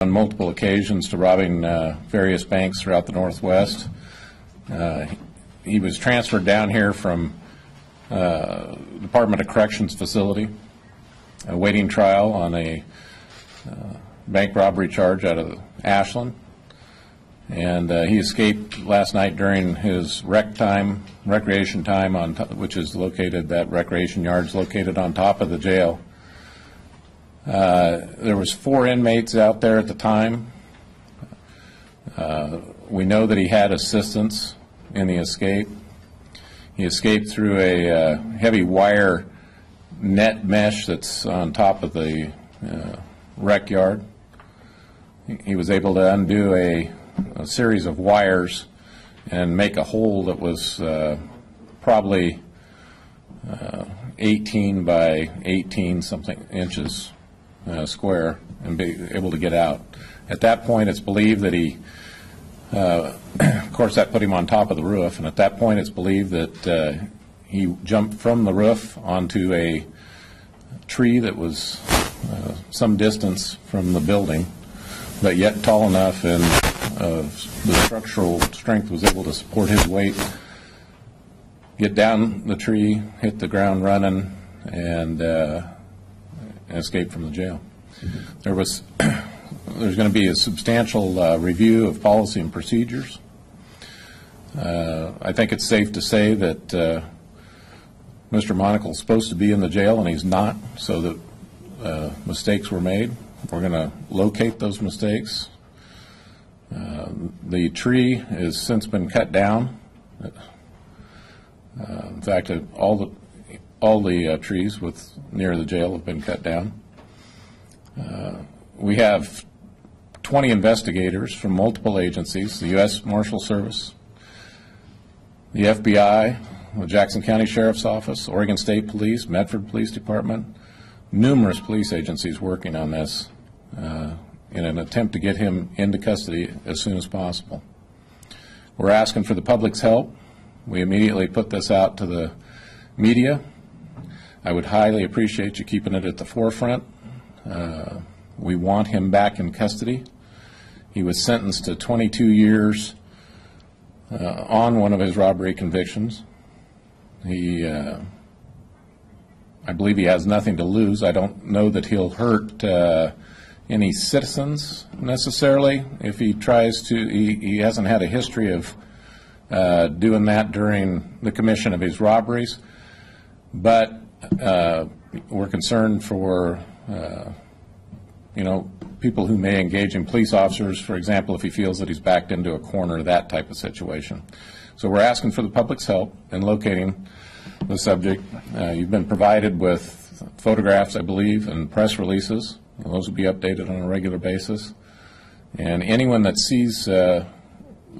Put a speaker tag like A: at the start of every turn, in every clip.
A: on multiple occasions to robbing various banks throughout the Northwest. He was transferred down here from Department of Corrections facility, awaiting trial on a bank robbery charge out of Ashland. And he escaped last night during his recreation time, which is located, that recreation yard is located on top of the jail. There was 4 inmates out there at the time. We know that he had assistance in the escape. He escaped through a heavy wire net mesh that's on top of the rec yard. He was able to undo a series of wires and make a hole that was probably 18 by 18 something inches square, and be able to get out. At that point, it's believed that he, of course, that put him on top of the roof, and at that point, it's believed that he jumped from the roof onto a tree that was some distance from the building, but yet tall enough and the structural strength was able to support his weight, get down the tree, hit the ground running, and escape from the jail. There's going to be a substantial review of policy and procedures. I think it's safe to say that Mr. Monacle is supposed to be in the jail and he's not, so that mistakes were made. We're going to locate those mistakes. The tree has since been cut down. In fact, all the trees near the jail have been cut down. We have 20 investigators from multiple agencies: the U.S. Marshal Service, the FBI, the Jackson County Sheriff's Office, Oregon State Police, Medford Police Department, numerous police agencies working on this in an attempt to get him into custody as soon as possible. We're asking for the public's help. We immediately put this out to the media. I would highly appreciate you keeping it at the forefront. We want him back in custody. He was sentenced to 22 years on one of his robbery convictions. I believe he has nothing to lose. I don't know that he'll hurt any citizens necessarily if he tries to. He hasn't had a history of doing that during the commission of his robberies, but we're concerned for people who may engage in police officers, for example, if he feels that he's backed into a corner, that type of situation. So we're asking for the public's help in locating the subject. You've been provided with photographs, I believe, and press releases. Those will be updated on a regular basis. And anyone that sees the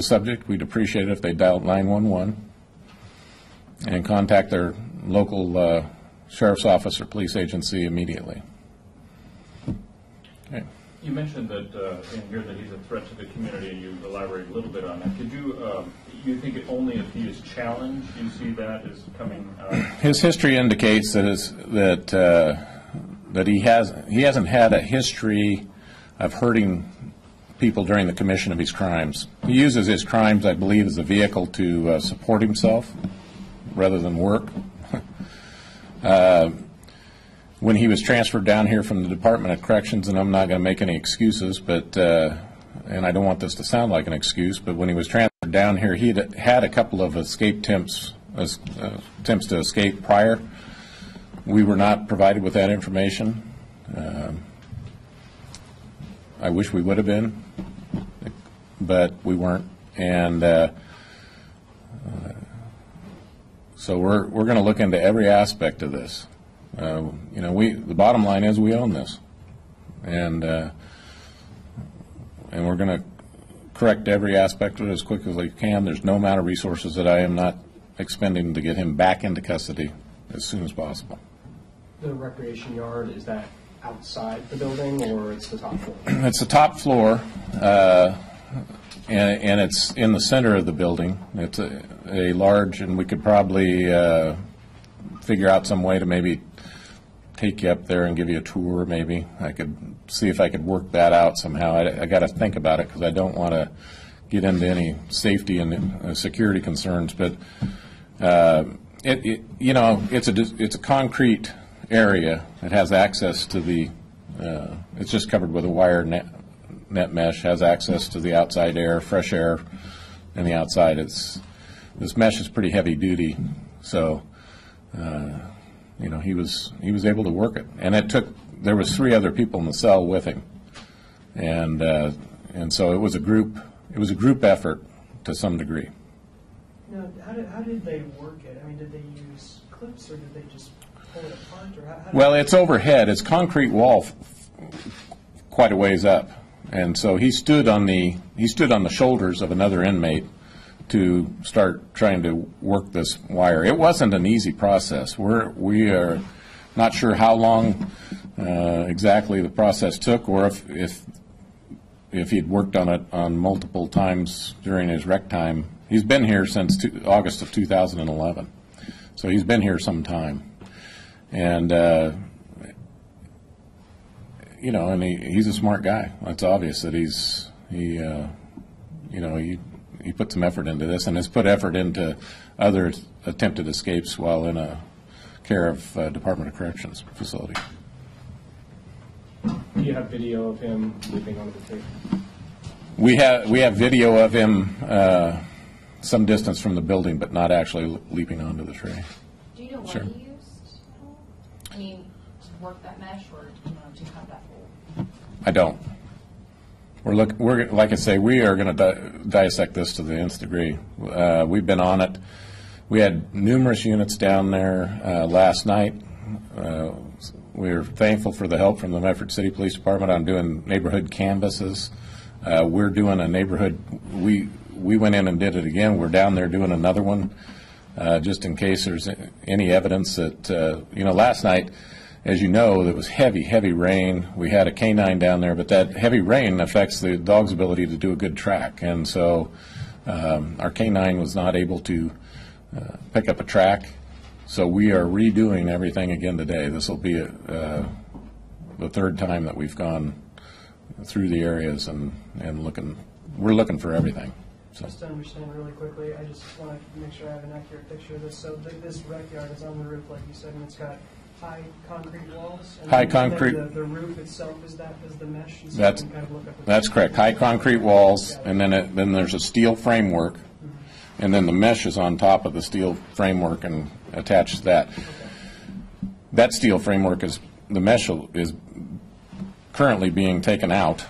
A: subject, we'd appreciate it if they dial 911 and contact their local sheriff's office or police agency immediately. Okay.
B: You mentioned that in here that he's a threat to the community, and you elaborate a little bit on that. Could you think only if he is challenged, you see that as coming out?
A: His history indicates that he hasn't had a history of hurting people during the commission of his crimes. He uses his crimes, I believe, as a vehicle to support himself rather than work. When he was transferred down here from the Department of Corrections, and I'm not going to make any excuses, but and I don't want this to sound like an excuse, but when he was transferred down here, he had a couple of escape attempts to escape prior. We were not provided with that information. I wish we would have been, but we weren't, and so we're going to look into every aspect of this. The bottom line is we own this, and we're going to correct every aspect of it as quick as we can. There's no amount of resources that I am not expending to get him back into custody as soon as possible.
C: The recreation yard, is that outside the building, or it's the top floor?
A: It's the top floor, and it's in the center of the building. It's a large, and we could probably figure out some way to maybe take you up there and give you a tour, maybe. I could see if I could work that out somehow. I got to think about it because I don't want to get into any safety and security concerns. But it's a concrete area. It has access to the. It's just covered with a wire net mesh. Has access to the outside air, fresh air, and the outside. This mesh is pretty heavy duty, so. He was able to work it, and there was 3 other people in the cell with him, and so it was a group effort to some degree.
D: Now, how did they work it? I mean, did they use clips or did they just pull it apart, or how
A: Well, it's overhead. It's concrete wall quite a ways up, and so he stood on the shoulders of another inmate to start trying to work this wire. It wasn't an easy process. We are not sure how long exactly the process took, or if he'd worked on it on multiple times during his rec time. He's been here since August of 2011, so he's been here some time, and and he's a smart guy. It's obvious that he put some effort into this and has put effort into other attempted escapes while in a care of Department of Corrections facility.
C: Do you have video of him leaping onto the tree?
A: We have video of him some distance from the building, but not actually leaping onto the tree.
E: Do you know what
A: Sure.
E: he used? I mean, to work that mesh or to cut that hole?
A: I don't. We're like I say, we are going to dissect this to the nth degree. We've been on it. We had numerous units down there last night. We're thankful for the help from the Medford City Police Department on doing neighborhood canvasses. We're doing a neighborhood. We went in and did it again. We're down there doing another one, just in case there's any evidence that last night. As you know, there was heavy rain. We had a canine down there, but that heavy rain affects the dog's ability to do a good track. And so our canine was not able to pick up a track. So we are redoing everything again today. This will be the 3rd time that we've gone through the areas and we're looking for everything. So.
D: Just to understand really quickly, I just want to make sure I have an accurate picture of this. So this rec yard is on the roof, like you said, and it's got high concrete walls. And
A: High
D: then
A: concrete.
D: The roof itself is the mesh. And so
A: That's
D: you can kind of look up
A: that's correct. High concrete walls, and then there's a steel framework, and then the mesh is on top of the steel framework and attached to that. That steel framework the mesh is currently being taken out,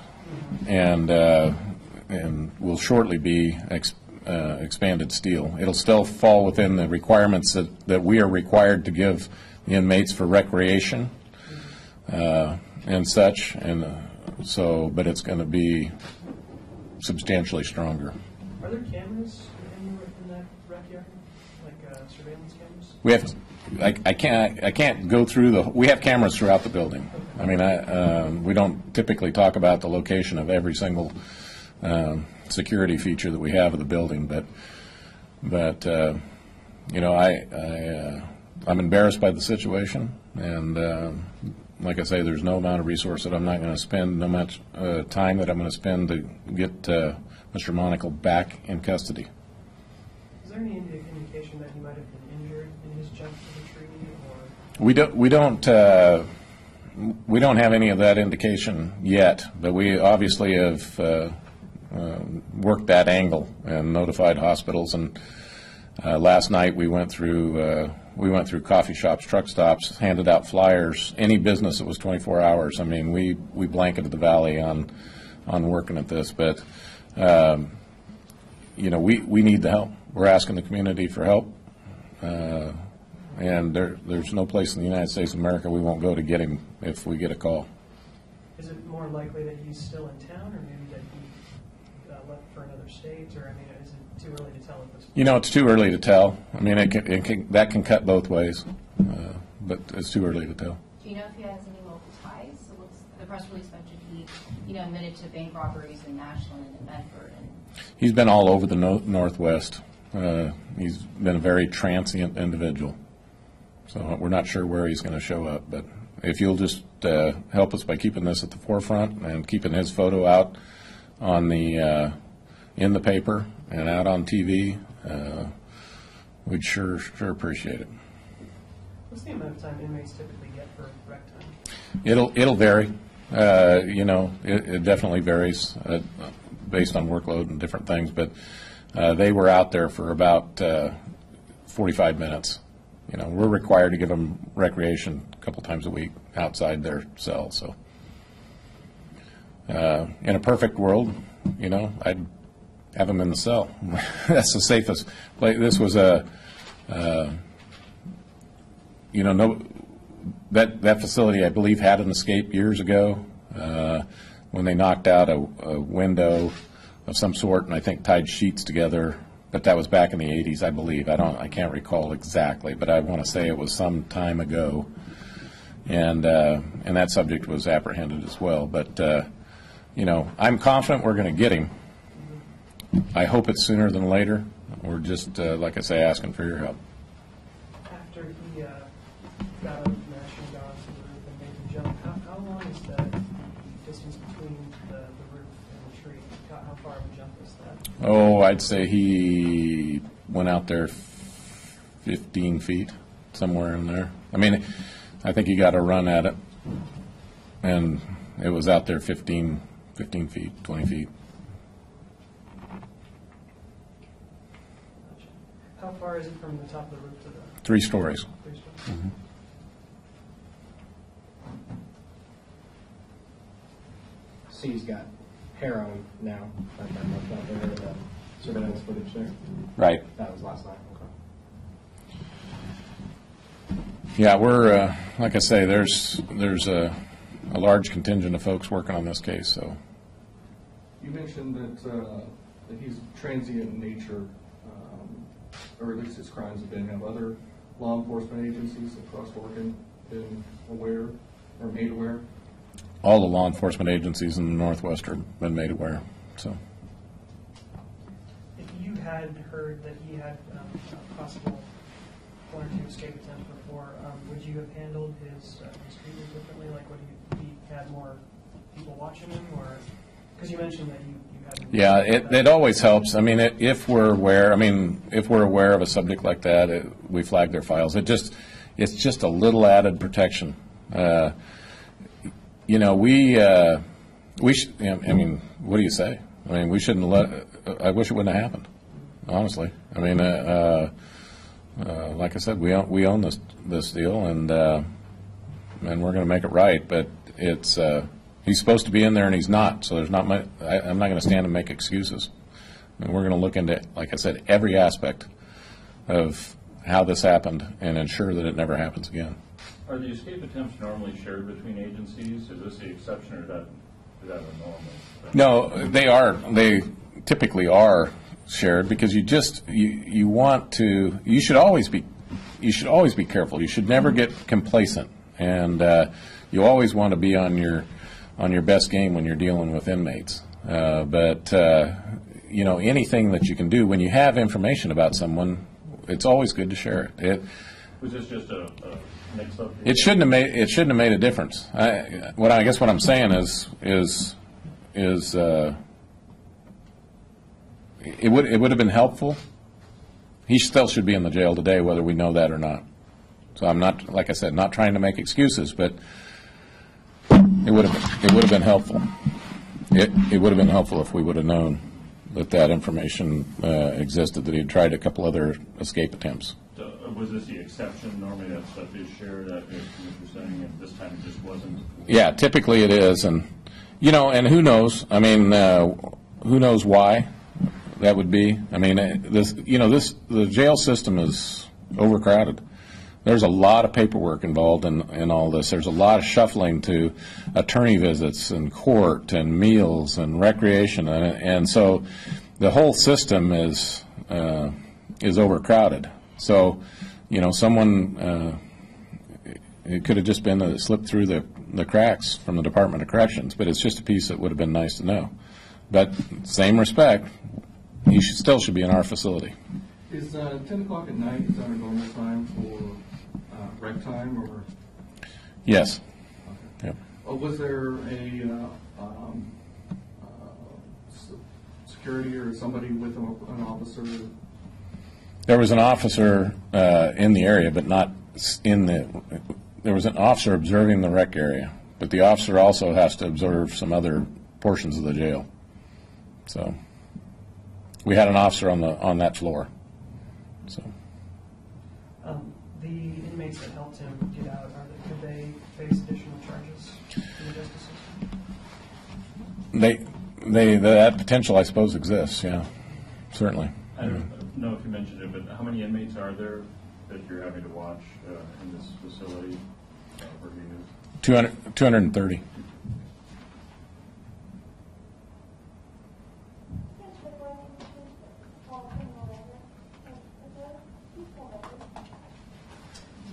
A: and will shortly be expanded steel. It'll still fall within the requirements that we are required to give the inmates for recreation and such, and but it's going to be substantially stronger.
D: Are there cameras in that rec yard, like surveillance cameras?
A: We have. I can't go through we have cameras throughout the building. I mean, we don't typically talk about the location of every single security feature that we have of the building, but I'm embarrassed by the situation, and like I say, there's no amount of resource that I'm not going to spend, no much time that I'm going to spend to get Mr. Monaco back in custody.
D: Is there any indication that he might have been injured in his jump to the tree, or?
A: We don't have any of that indication yet, but we obviously have worked that angle and notified hospitals. And last night we went through coffee shops, truck stops, handed out flyers. Any business that was 24 hours. I mean, we blanketed the valley on working at this, but we need the help. We're asking the community for help. And there's no place in the United States of America we won't go to get him if we get a call.
D: Is it more likely that he's still in town, or maybe that he left for another state, or is it too early to tell at this point?
A: It's too early to tell. I mean, that can cut both ways, but it's too early to tell.
E: Do you know if he has any local ties? The press release mentioned he admitted to bank robberies in Nashville and in Medford.
A: He's been all over the Northwest. He's been a very transient individual. So we're not sure where he's going to show up, but if you'll just help us by keeping this at the forefront and keeping his photo out on the in the paper and out on TV, we'd sure appreciate it.
D: What's the amount of time inmates typically get for rec time?
A: It'll vary. It definitely varies based on workload and different things, but they were out there for about 45 minutes. We're required to give them recreation a couple times a week outside their cell. So in a perfect world, I'd have them in the cell. That's the safest place. This was that facility, I believe, had an escape years ago when they knocked out a window of some sort, and I think tied sheets together. But that was back in the 80s, I believe. I can't recall exactly, but I want to say it was some time ago, and that subject was apprehended as well. But I'm confident we're going to get him. I hope it's sooner than later. We're just, like I say, asking for your help.
D: After he got out of the mashing and got onto the roof and made the jump, how long is the distance between the roof and the tree? How far of a jump is that?
A: Oh, I'd say he went out there 15 feet, somewhere in there. I mean, I think he got a run at it, and it was out there 15 feet, 20 feet.
D: How far is it from the top of the roof to the
A: 3 stories.
D: 3 stories?
A: Mm-hmm.
C: So he's got hair on him now. Like that much out there, the surveillance footage there.
A: Right.
C: That was last night. Okay.
A: Yeah, we're like I say, there's a large contingent of folks working on this case. So
F: You mentioned that he's transient in nature, or at least his crimes have been. Have other law enforcement agencies across Oregon been aware or made aware?
A: all the law enforcement agencies in the Northwest have been made aware. So.
D: If you had heard that he had a possible 1 or 2 escape attempts before, would you have handled his treatment differently? Like, would he had more people watching him, or because you mentioned that you had?
A: Yeah, it always helps. I mean, if we're aware of a subject like that, we flag their files. It's just a little added protection. I mean, what do you say? I mean, we shouldn't I wish it wouldn't have happened, honestly. I mean, like I said, we own this deal, and we're going to make it right. But it's he's supposed to be in there, and he's not. So there's not much. I'm not going to stand and make excuses. And we're going to look into, like I said, every aspect of how this happened and ensure that it never happens again.
B: Are the escape attempts normally shared between agencies? Is this the exception, or is that a normal?
A: No, they are. They typically are shared because you should always be careful. You should never get complacent, and you always want to be on your best game when you're dealing with inmates. But anything that you can do when you have information about someone, it's always good to share it.
B: Was this just a mix-up?
A: It shouldn't have made a difference. I guess what I'm saying is it would have been helpful. He still should be in the jail today, whether we know that or not. So I'm not, like I said, not trying to make excuses, but it would have been helpful. It would have been helpful if we would have known that information existed, that he had tried a couple other escape attempts.
B: So, was this the exception? Normally that stuff is shared, as you're saying, and this time it just wasn't? Yeah,
A: typically it is, and who knows? I mean, who knows why that would be? I mean, the jail system is overcrowded. There's a lot of paperwork involved in all this. There's a lot of shuffling to attorney visits and court and meals and recreation, and so the whole system is overcrowded. So, someone it could have just been that it slipped through the cracks from the Department of Corrections, but it's just a piece that would have been nice to know. But same respect, he still should be in our facility.
F: Is 10 o'clock at night, is that a normal time for rec time, or?
A: Yes. Yep.
F: Was there a security or somebody with an officer?
A: There was an officer in the area, but not in the, there was an officer observing the rec area, but the officer also has to observe some other portions of the jail. So we had an officer on that floor. So
D: The inmates that helped him get out, could they face additional charges in the justice system?
A: that potential, I suppose, exists. Yeah, certainly.
B: I don't know if you mentioned it, but how many inmates are there that you're having to watch in this facility where he is?
A: 230.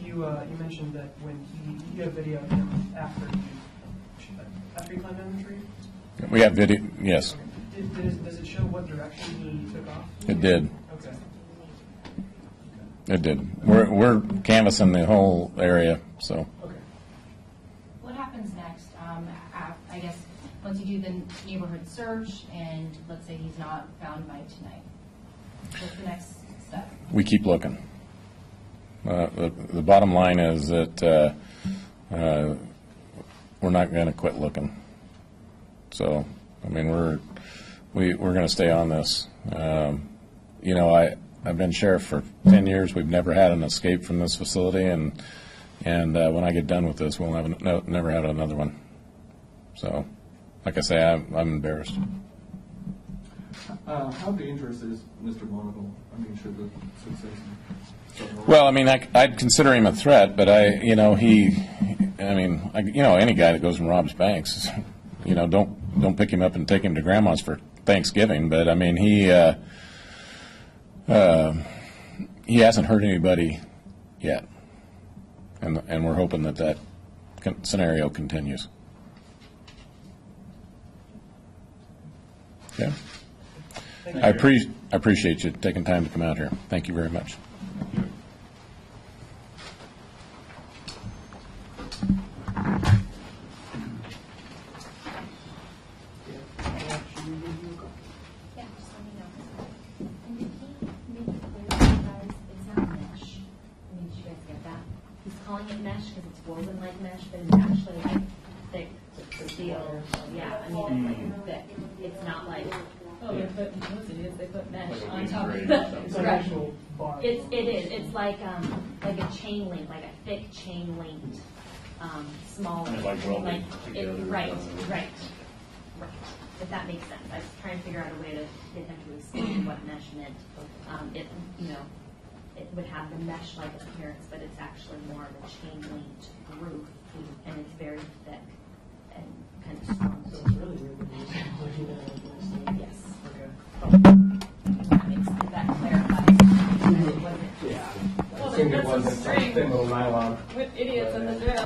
D: You mentioned that when you have video of him after he climbed down the tree?
A: We have video. Yes,
D: Okay. Does it show what direction he took off?
A: it did.
D: Okay.
A: It did. We're canvassing the whole area. So
D: Okay.
E: What happens next? I guess once you do the neighborhood search and let's say he's not found by tonight, what's the next step?
A: we keep looking. The bottom line is that we're not going to quit looking. So, I mean, we're going to stay on this. I've been sheriff for 10 years. We've never had an escape from this facility, and when I get done with this, we'll never have another one. So, like I say, I'm embarrassed.
F: How dangerous is Mr. Monagle? I mean, should the success?
A: Well, I mean, I'd consider him a threat, but any guy that goes and robs banks, don't pick him up and take him to grandma's for Thanksgiving. But I mean, he hasn't hurt anybody yet, and we're hoping that scenario continues. Yeah. I appreciate you taking time to come out here. Thank you very much.
E: Yeah, just let me know. And did he make it clear to you guys it's not mesh? I mean, did you guys get that? He's calling it mesh because it's woven like mesh, but it's actually like thick steel. Yeah, I mean, it's like thick. It's not like, oh, they're putting, what's it is, they put mesh on top of the.
D: It's an actual bar.
E: It is. It's like a chain link, like a thick chain linked, small.
B: And like welded together.
E: Right. If that makes sense. I was trying to figure out a way to get him to explain what mesh meant. It would have the mesh-like appearance, but it's actually more of a chain linked groove, and it's very thick and kind of strong.
D: So it's really weird when you
E: Yes.
D: Okay.
E: That clarifies.
C: Yeah.
D: Well,
C: I think it
D: that's
C: was
D: a
C: a
D: string.
C: thin little nylon.
D: With idiots in the drill.